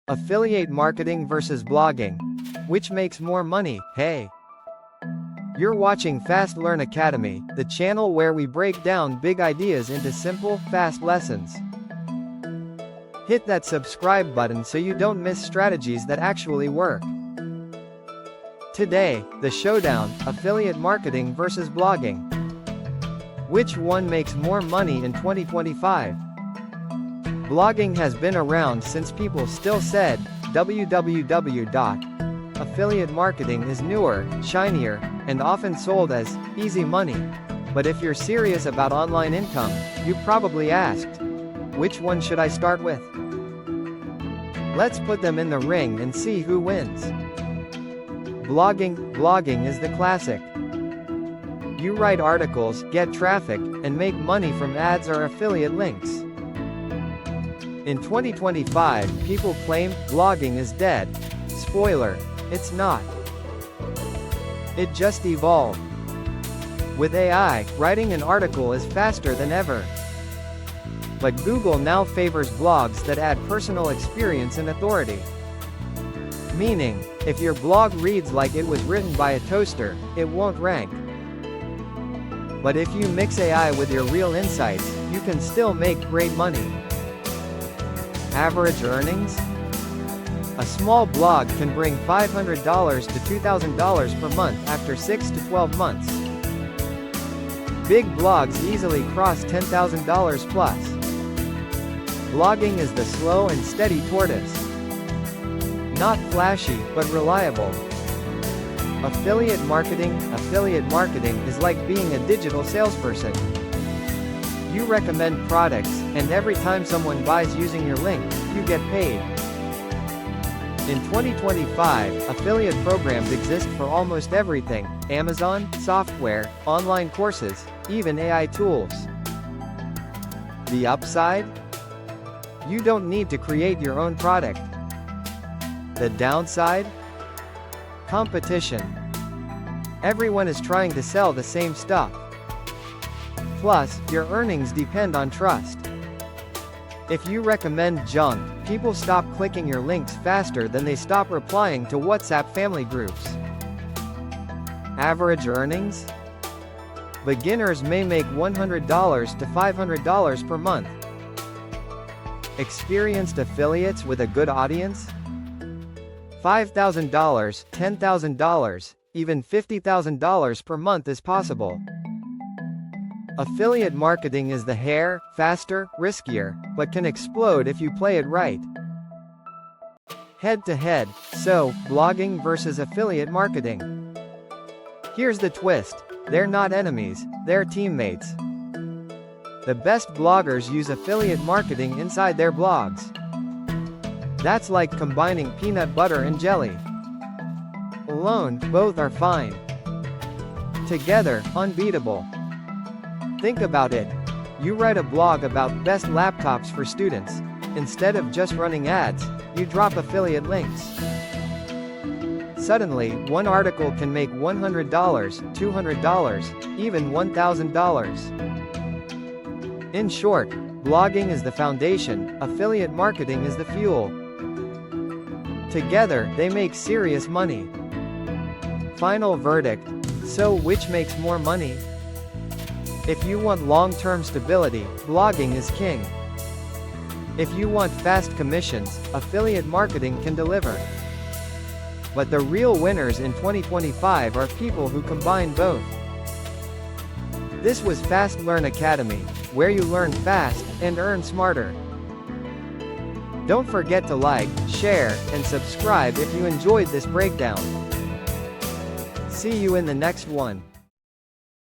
Affiliate marketing versus blogging. Which makes more money? Hey! You're watching Fast Learn Academy, the channel where we break down big ideas into simple, fast lessons. Hit that subscribe button so you don't miss strategies that actually work. Today, the showdown, affiliate marketing versus blogging. Which one makes more money in 2025? Blogging has been around since people still said, www. Affiliate marketing is newer, shinier, and often sold as easy money. But if you're serious about online income, you probably asked, which one should I start with? Let's put them in the ring and see who wins. Blogging is the classic. You write articles, get traffic, and make money from ads or affiliate links. In 2025, people claim blogging is dead. Spoiler, it's not. It just evolved. With AI, writing an article is faster than ever. But Google now favors blogs that add personal experience and authority. Meaning, if your blog reads like it was written by a toaster, it won't rank. But if you mix AI with your real insights, you can still make great money. Average earnings? A small blog can bring $500 to $2,000 per month after 6 to 12 months. Big blogs easily cross $10,000 plus. Blogging is the slow and steady tortoise. Not flashy, but reliable. Affiliate marketing is like being a digital salesperson. You recommend products, and every time someone buys using your link, you get paid. In 2025, affiliate programs exist for almost everything: Amazon, software, online courses, even AI tools. The upside? You don't need to create your own product. The downside? Competition. Everyone is trying to sell the same stuff. Plus, your earnings depend on trust. If you recommend junk, people stop clicking your links faster than they stop replying to WhatsApp family groups. Average earnings? Beginners may make $100 to $500 per month. Experienced affiliates with a good audience? $5,000, $10,000, even $50,000 per month is possible. Affiliate marketing is the hare, faster, riskier, but can explode if you play it right. Head to head, so, blogging versus affiliate marketing. Here's the twist: they're not enemies, they're teammates. The best bloggers use affiliate marketing inside their blogs. That's like combining peanut butter and jelly. Alone, both are fine. Together, unbeatable. Think about it. You write a blog about best laptops for students. Instead of just running ads, you drop affiliate links. Suddenly, one article can make $100, $200, even $1,000. In short, blogging is the foundation, affiliate marketing is the fuel. Together, they make serious money. Final verdict: so which makes more money? If you want long-term stability, blogging is king. If you want fast commissions, affiliate marketing can deliver. But the real winners in 2025 are people who combine both. This was Fast Learn Academy, where you learn fast and earn smarter. Don't forget to like, share, and subscribe if you enjoyed this breakdown. See you in the next one.